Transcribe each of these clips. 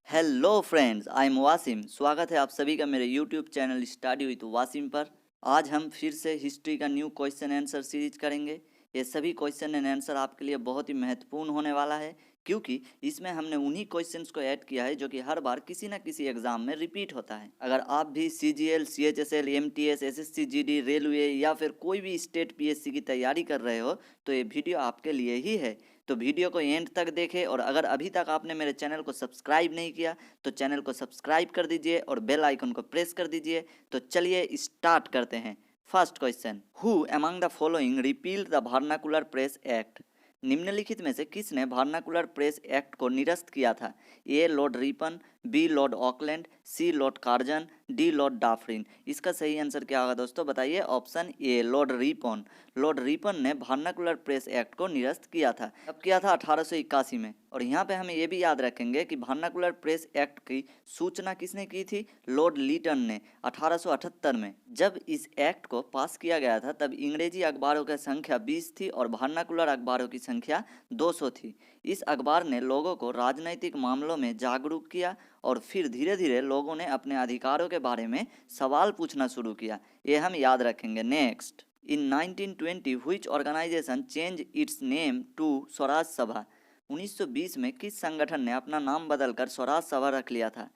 Hello friends, I am Wasim. स्वागत है आप सभी का मेरे YouTube channel study with Wasim पर। आज हम फिर से हिस्ट्री का न्यू क्वेश्चन आंसर सीरीज करेंगे। ये सभी क्वेश्चन एंड आंसर आपके लिए बहुत ही महत्वपूर्ण होने वाला है, क्योंकि इसमें हमने उन्हीं क्वेश्चंस को ऐड किया है जो कि हर बार किसी न किसी एग्जाम में रिपीट होता है। अगर आप भी CGL, CHSL, MTS, SSC GD, railway या फिर कोई भी स्टेट PSC की तैयारी कर रहे हो तो ये वीडियो आपके लिए ही है। तो वीडियो को एंड तक देखें, और अगर अभी तक आपने मेरे चैनल को सब्सक्राइब नहीं किया तो चैनल को सब्सक्राइब कर दीजिए और बेल आइकन को प्रेस कर दीजिए। तो चलिए स्टार्ट करते हैं। First question, who among the following repealed the vernacular press act? निम्नलिखित में से किसने वर्नाकुलर प्रेस एक्ट को निरस्त किया था? A Lord Ripon, B Lord Auckland, C Lord Curzon, D Lord Dufferin. इसका सही आंसर क्या होगा दोस्तों, बताइए। Option A Lord Ripon. Lord Ripon ने वर्नाकुलर प्रेस एक्ट को निरस्त किया था। कब किया था? 1881 में। और यहाँ पे हमें ये भी याद रखेंगे कि वर्नाकुलर प्रेस एक्ट की सूचना किसने की थी? लॉर्ड लीटन ने 1878 में। जब इस एक्ट को पास किया गया था तब अंग्रेजी अखबारों की संख्या 20 थी और वर्नाकुलर अखबारों की संख्या 200 थी। इस अखबार ने लोगों को राजनीतिक मामलों में जागरूक किया और फिर धीरे धीरे लोगों ने अपने अधिकारों के बारे में सवाल पूछना शुरू किया। ये हम याद रखेंगे। Next, in 1920 which organisation change its name to Swaraj Sabha? 1920 में किस संगठन ने अपना नाम बदलकर स्वराज सभा रख लिया था?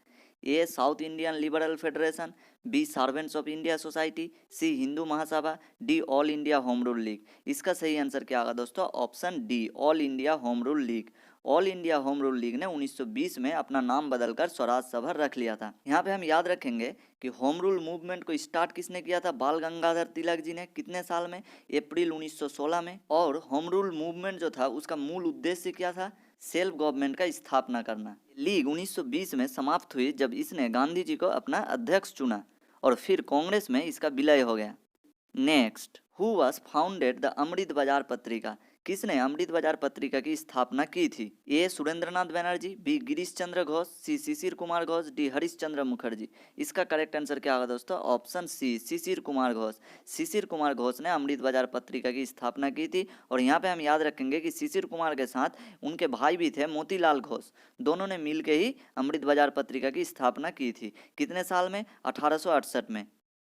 A South Indian liberal federation, B servants of India society, C Hindu Mahasabha, D all India home rule league. इसका सही आंसर क्या होगा दोस्तों? Option D all India home rule league. All India home rule league ने 1920 में अपना नाम बदलकर स्वराज सभा रख लिया था। यहाँ पे हम याद रखेंगे कि होम रूल मूवमेंट को स्टार्ट किसने किया था? बाल गंगाधर तिलक जी ने। कितने साल में? अप्रैल 1916 में। और होम रूल मूवमेंट जो था उसका मूल उद्देश्य क्या था? सेल्फ गवर्नमेंट का स्थापना करना। लीग 1920 में समाप्त हुई जब इसने गांधी जी को अपना अध्यक्ष चुना और फिर कांग्रेस में इसका विलय हो गया। Next, who was founded the Amrita Bazar Patrika? किसने अमृत बाजार पत्रिका की स्थापना की थी? ए सुरेंद्रनाथ बनर्जी, बी गिरीश चंद्र घोष, सी शिशिर कुमार घोष, डी हरीश चंद्र मुखर्जी। इसका करेक्ट आंसर क्या होगा दोस्तों? ऑप्शन सी शिशिर कुमार घोष। शिशिर कुमार घोष ने अमृत बाजार पत्रिका की स्थापना की थी। और यहाँ पे हम याद रखेंगे कि शिशिर कुमार के साथ उनके भाई भी थे, मोतीलाल घोष। दोनों ने मिलकर ही अमृत बाजार पत्रिका की स्थापना की थी। कितने साल में? 1868 में।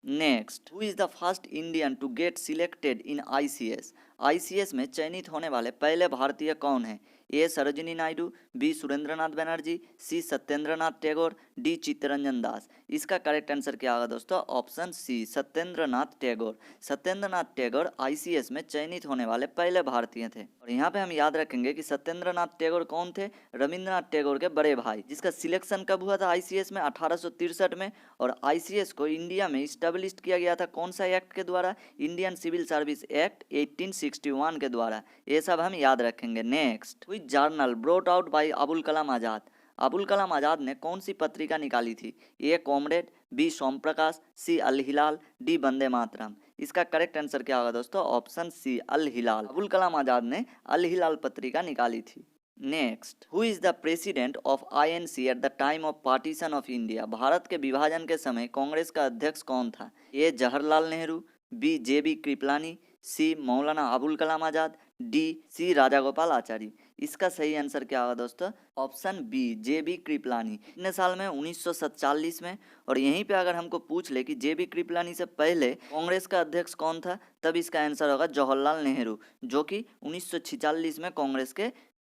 Next, who is the first Indian to get selected in ICS? ICS में चयनित होने वाले पहले भारतीय कौन है? A Sarojini Naidu, B Surendranath Banerjee, C Satyendranath Tagore, D Chittaranjan Das. इसका करेक्ट आंसर क्या होगा दोस्तों? Option C Satyendranath Tagore. Satyendranath Tagore ICS में चयनित होने वाले पहले भारतीय थे। और यहाँ पे हम याद रखेंगे कि सत्येंद्रनाथ टैगोर कौन थे? रविंद्रनाथ टैगोर के बड़े भाई, जिसका सिलेक्शन कब हुआ था ICS में? 1863 में। और ICS को इंडिया में स्टैब्लिश किया गया था कौन सा एक्ट के द्वारा? इंडियन सिविल सर्विस एक्ट 1861 के द्वारा। ये सब हम याद रखेंगे। Next, which journal brought out by Abul Kalam Azad? Abul Kalam Azad ने कौन सी पत्रिका निकाली थी? A Comrade, B Som Prakash, C Al Hilal, D Vande Mataram. इसका करेक्ट आंसर क्या होगा दोस्तों? ऑप्शन सी अल हिलाल। अबुल कलाम आजाद ने अल हिलाल पत्रिका निकाली थी। Next, who is the president of INC at the time of partition of India? Bharat के विभाजन के समय कांग्रेस का अध्यक्ष कौन था? A Jawaharlal Nehru, B JB Kripalani, C Maulana Abul Kalam Azad, D C Rajagopalachari. इसका सही आंसर क्या होगा दोस्तों? Option B JB Kripalani. कितने साल में? 1947 में। और यहीं पे अगर हमको पूछ ले कि JB कृपलानी से पहले कांग्रेस का अध्यक्ष कौन था, तब इसका आंसर होगा जवाहरलाल नेहरू, जो कि 1946 में कांग्रेस के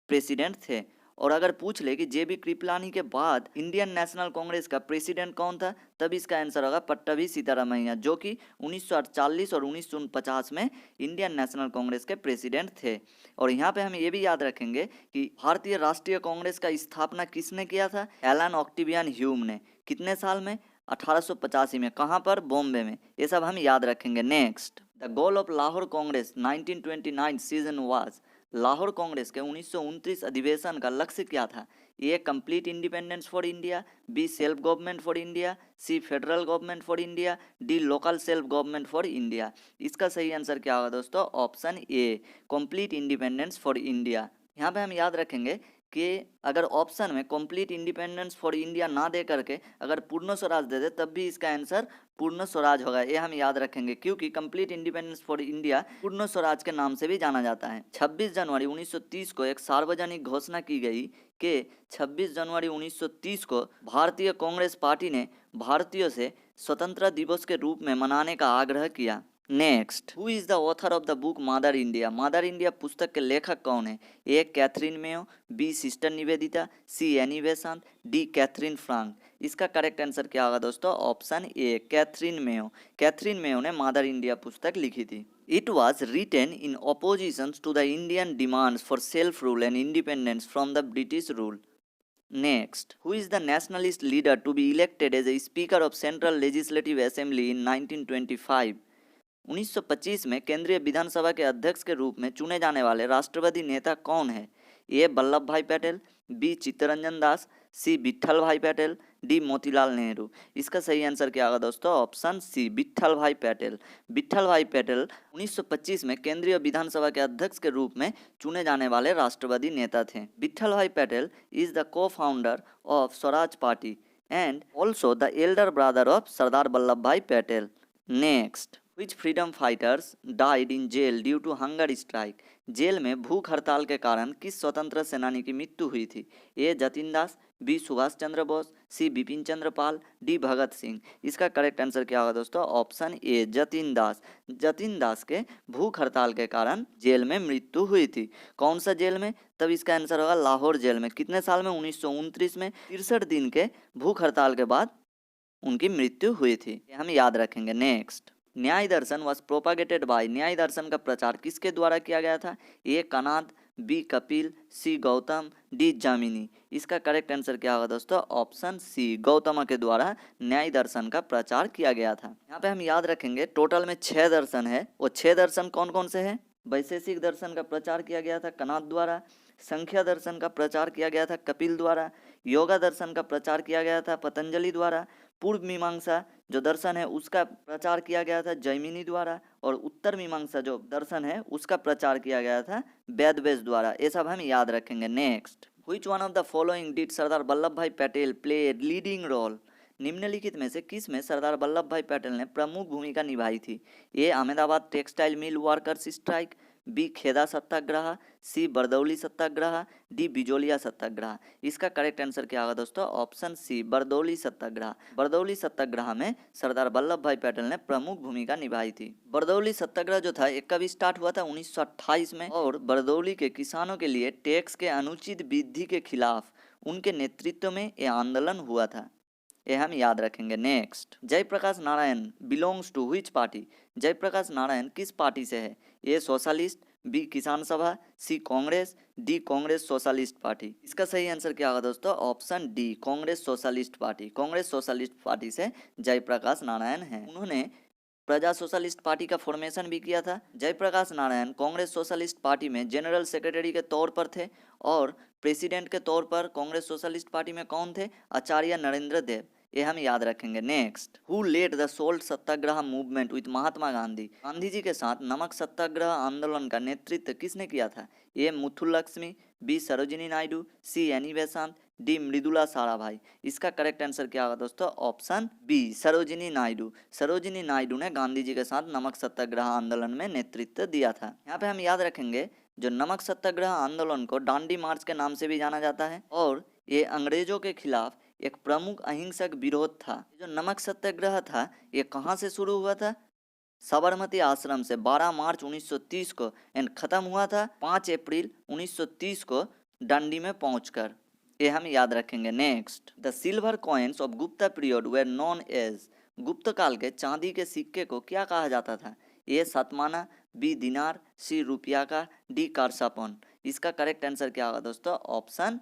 प्रेसिडेंट थे। और अगर पूछ ले कि JB कृपलानी के बाद इंडियन नेशनल कांग्रेस का प्रेसिडेंट कौन था, तब इसका आंसर होगा पट्टभी सीतारामैया, जो कि 1948 और 1949 में इंडियन नेशनल कांग्रेस के प्रेसिडेंट थे। और यहाँ पे हम ये भी याद रखेंगे कि भारतीय राष्ट्रीय कांग्रेस का स्थापना किसने किया था? एलन ऑक्टेवियन ह्यूम ने। कितने साल में? 1885 में। कहाँ पर? बॉम्बे में। ये सब हम याद रखेंगे। Next, the goal of Lahore Congress 1929 session was? Lahore Congress के 1929 अधिवेशन का लक्ष्य क्या था? A complete independence for India, B self government for India, C federal government for India, D local self government for India. इसका सही आंसर क्या होगा दोस्तों? Option A complete independence for India. यहाँ पे हम याद रखेंगे कि अगर ऑप्शन में कंप्लीट इंडिपेंडेंस फॉर इंडिया ना दे करके अगर पूर्ण स्वराज दे दे, तब भी इसका आंसर पूर्ण स्वराज होगा। ये हम याद रखेंगे, क्योंकि कंप्लीट इंडिपेंडेंस फॉर इंडिया पूर्ण स्वराज के नाम से भी जाना जाता है। 26 जनवरी 1930 को एक सार्वजनिक घोषणा की गई के 26 जनवरी 1930 को भारतीय कांग्रेस पार्टी ने भारतीयों से स्वतंत्रता दिवस के रूप में मनाने का आग्रह किया। Next, who is the author of the book mother India? Mother India पुस्तक के लेखक कौन है? A Katherine Mayo, B sister Nivedita, C Annie Besant, D Katherine Frank. इसका करेक्ट आंसर क्या होगा दोस्तों? Option A Katherine Mayo. Katherine Mayo ने मदर इंडिया पुस्तक लिखी थी। It was written in opposition to the Indian demands for self-rule and independence from the British rule. Next, who is the nationalist leader to be elected as a Speaker of Central Legislative Assembly in 1925? 1925 में केंद्रीय विधानसभा के अध्यक्ष के रूप में चुने जाने वाले राष्ट्रवादी नेता कौन है? ए वल्लभ भाई पटेल, बी चित्तरंजन दास, सी विट्ठल भाई पटेल, डी मोतीलाल नेहरू। इसका सही आंसर क्या होगा दोस्तों? ऑप्शन सी विट्ठल भाई पटेल। विट्ठल भाई पटेल 1925 में केंद्रीय विधानसभा के अध्यक्ष के रूप में चुने जाने वाले राष्ट्रवादी नेता थे। Vitthal bhai Patel is the co founder of Swaraj party and also the elder brother of Sardar Vallabh bhai Patel. Next, Which freedom fighters died in jail due to hunger strike? Jail में भूख हड़ताल के कारण किस स्वतंत्र सेनानी की मृत्यु हुई थी? ए जतिन दास, बी सुभाष चंद्र बोस, सी बिपिन चंद्र पाल, डी भगत सिंह। इसका करेक्ट आंसर क्या होगा दोस्तों? ऑप्शन ए जतिन दास। जतिन दास के भूख हड़ताल के कारण जेल में मृत्यु हुई थी। कौन सा जेल में? तब इसका आंसर होगा लाहौर जेल में। कितने साल में? 1929 में। 63 दिन के भूख हड़ताल के बाद उनकी मृत्यु हुई थी। हम याद रखेंगे। नेक्स्ट, न्याय दर्शन वॉज प्रोपागेटेड बाय। न्याय दर्शन का प्रचार किसके द्वारा किया गया था? ए कनाद, बी कपिल, सी गौतम, डी जामिनी। इसका करेक्ट आंसर क्या होगा दोस्तों? ऑप्शन सी गौतम के द्वारा न्याय दर्शन का प्रचार किया गया था। यहाँ पे हम याद रखेंगे टोटल में 6 दर्शन है। वो 6 दर्शन कौन कौन से हैं? वैशेषिक दर्शन का प्रचार किया गया था कनाद द्वारा, संख्या दर्शन का प्रचार किया गया था कपिल द्वारा, योगा दर्शन का प्रचार किया गया था पतंजलि द्वारा, पूर्व मीमांसा जो दर्शन है उसका प्रचार किया गया था जैमिनी द्वारा, और उत्तर मीमांसा जो दर्शन है उसका प्रचार किया गया था वेदव्यास द्वारा। ये सब हम याद रखेंगे। Next, which one of the following did Sardar Vallabh bhai Patel play a leading role? निम्नलिखित में से किस में सरदार वल्लभ भाई पटेल ने प्रमुख भूमिका निभाई थी? A Ahmedabad textile mill workers strike, B Kheda satyagraha, C Bardoli satyagraha, D Bijolia satyagraha. इसका करेक्ट आंसर क्या होगा दोस्तों? ऑप्शन सी बरदौली सत्याग्रह। बरदौली सत्याग्रह में सरदार वल्लभ भाई पटेल ने प्रमुख भूमिका निभाई थी। बरदौली सत्याग्रह जो था एक कब स्टार्ट हुआ था? 1928 में, और बरदौली के किसानों के लिए टैक्स के अनुचित वृद्धि के खिलाफ उनके नेतृत्व में यह आंदोलन हुआ था। ये हम याद रखेंगे। Next, Jayaprakash Narayan belongs to which party? Jayaprakash Narayan किस पार्टी से है? A socialist, B Kisan Sabha, C Congress, D Congress socialist party. इसका सही आंसर क्या होगा दोस्तों? Option D Congress socialist party. Congress socialist party से जयप्रकाश नारायण हैं। उन्होंने प्रजा सोशलिस्ट पार्टी का फॉर्मेशन भी किया था। जयप्रकाश नारायण कांग्रेस सोशलिस्ट पार्टी में जनरल सेक्रेटरी के तौर पर थे, और प्रेसिडेंट के तौर पर कांग्रेस सोशलिस्ट पार्टी में कौन थे? आचार्य नरेंद्र देव। ये हम याद रखेंगे। Next, who led the salt satyagraha movement with Mahatma Gandhi? Gandhi ji के साथ नमक सत्याग्रह आंदोलन का नेतृत्व किसने किया था? A Muthulakshmi, B Sarojini Naidu, C Annie Besant, D Mridula Sarabhai. इसका करेक्ट आंसर क्या होगा दोस्तों? Option B Sarojini Naidu. सरोजिनी नायडू ने गांधी जी के साथ नमक सत्याग्रह आंदोलन में नेतृत्व दिया था। यहाँ पे हम याद रखेंगे जो नमक सत्याग्रह आंदोलन को डांडी मार्च के नाम से भी जाना जाता है, और ये अंग्रेजों के खिलाफ एक प्रमुख अहिंसक विरोध था। जो नमक सत्याग्रह था ये कहाँ से शुरू हुआ था? साबरमती आश्रम से 12 मार्च 1930 को, एंड खत्म हुआ था 5 अप्रैल 1930 को डांडी में पहुंचकर। ये हम याद रखेंगे। Next, the silver coins of Gupta period were known as. Gupta काल के चांदी के सिक्के को क्या कहा जाता था? ए सतमाना, बी दिनार, सी रुपया का, डी कारसापन। इसका करेक्ट आंसर क्या होगा दोस्तों? ऑप्शन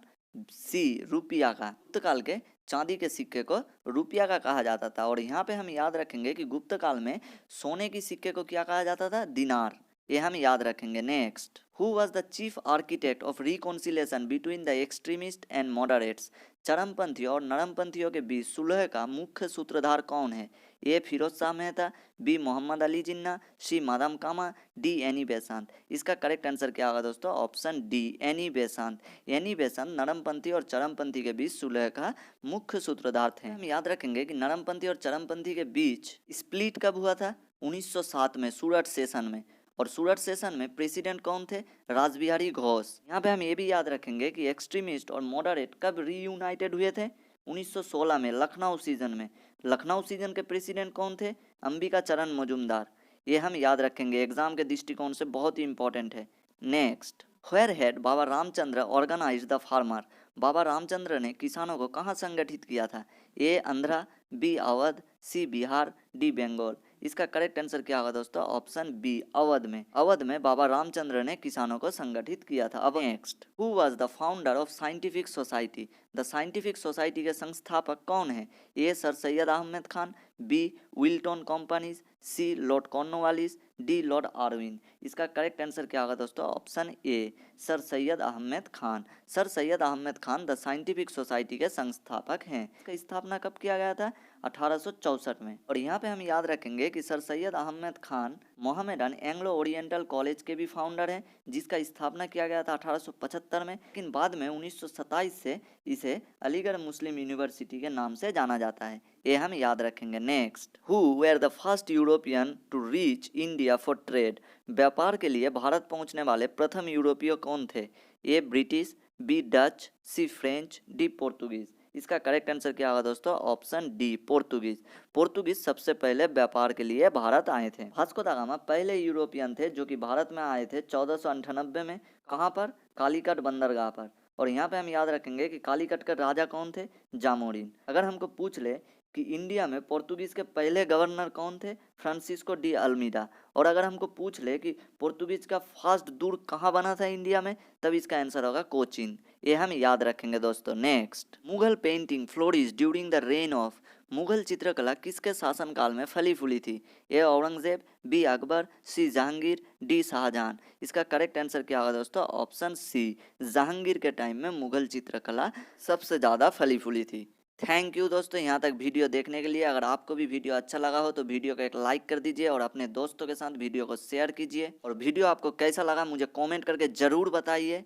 सी रुपया का। गुप्त काल के चांदी के सिक्के को रुपया का कहा जाता था। और यहाँ पे हम याद रखेंगे कि गुप्त काल में सोने की सिक्के को क्या कहा जाता था? दिनार। ये हम याद रखेंगे। Next, who was the chief architect of reconciliation between the extremist and moderates? चरमपंथी और नरमपंथियों के बीच सुलह का मुख्य सूत्रधार कौन है? A Firoz Shah Mehta, B Mohammad Ali Jinnah, C Madame Cama, D Annie Besant. इसका करेक्ट आंसर क्या होगा दोस्तों? Option D Annie Besant. Annie Besant नरमपंथी और चरमपंथी के बीच सुलह का मुख्य सूत्रधार थे। हम याद रखेंगे कि नरमपंथी और चरमपंथी के बीच स्प्लिट कब हुआ था? 1907 में सूरत सेशन में। और सूरत सेशन में प्रेसिडेंट कौन थे? रासबिहारी घोष। यहाँ पे हम ये भी याद रखेंगे कि एक्सट्रीमिस्ट और मॉडरेट कब रीयूनाइटेड हुए थे? 1916 में लखनऊ सीजन में। लखनऊ सीजन के प्रेसिडेंट कौन थे? अंबिका चरण मजूमदार। ये हम याद रखेंगे, एग्जाम के दृष्टिकोण से बहुत ही इंपॉर्टेंट है। Next, where had Baba Ramchandra organise the farmer? Baba Ramchandra ने किसानों को कहाँ संगठित किया था? A Andhra, B Awadh, C Bihar, D Bengal. इसका करेक्ट आंसर क्या होगा दोस्तों? ऑप्शन बी, अवध में। अवध में बाबा रामचंद्र ने किसानों को संगठित किया था। अब next, who was the founder of scientific society? The scientific society के संस्थापक कौन है? A Sir Syed Ahmad Khan, B Wilton companies, C Lord Cornwallis, D Lord Irwin. इसका करेक्ट आंसर क्या होगा दोस्तों? Option A, Sir Syed Ahmad Khan. Sir Syed Ahmad Khan the scientific society के संस्थापक हैं। इसका स्थापना कब किया गया था? 1864 में। और यहाँ पे हम याद रखेंगे कि sir Syed Ahmad Khan Mohammedan Anglo Oriental College के भी फाउंडर हैं, जिसका स्थापना किया गया था 1875 में, लेकिन बाद में 1927 से इसे अलीगढ़ मुस्लिम यूनिवर्सिटी के नाम से जाना जाता है। ये हम याद रखेंगे। Next, who were the first European to reach India for trade? व्यापार के लिए भारत पहुंचने वाले प्रथम यूरोपीय कौन थे? ए ब्रिटिश, बी डच, सी फ्रेंच, डी पोर्तुगीज। इसका करेक्ट आंसर क्या होगा दोस्तों? Option D, Portuguese. पोर्तुगीज सबसे पहले व्यापार के लिए भारत आए थे। वास्को दा गामा पहले यूरोपियन थे जो कि भारत में आए थे 1498 में। कहाँ पर? कालीकट बंदरगाह पर। और यहाँ पे हम याद रखेंगे कि कालीकट के राजा कौन थे? जामोरिन। अगर हमको पूछ ले कि इंडिया में पोर्तुगीज के पहले गवर्नर कौन थे? Francisco de Almeida. और अगर हमको पूछ ले कि पोर्तुगीज का फर्स्ट दुर्ग कहाँ बना था इंडिया में, तब इसका आंसर होगा कोचीन। ये हम याद रखेंगे दोस्तों। Next, Mughal painting flourish during the rain of? Mughal चित्रकला किसके शासनकाल में फली फूली थी? ए औरंगजेब, बी अकबर, सी जहांगीर, डी शाहजहां। इसका करेक्ट आंसर क्या होगा दोस्तों? ऑप्शन सी, जहांगीर के टाइम में मुगल चित्रकला सबसे ज़्यादा फली फूली थी। थैंक यू दोस्तों यहाँ तक वीडियो देखने के लिए। अगर आपको भी वीडियो अच्छा लगा हो तो वीडियो को एक लाइक कर दीजिए और अपने दोस्तों के साथ वीडियो को शेयर कीजिए। और वीडियो आपको कैसा लगा मुझे कमेंट करके ज़रूर बताइए।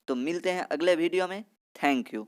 तो मिलते हैं अगले वीडियो में। Thank you.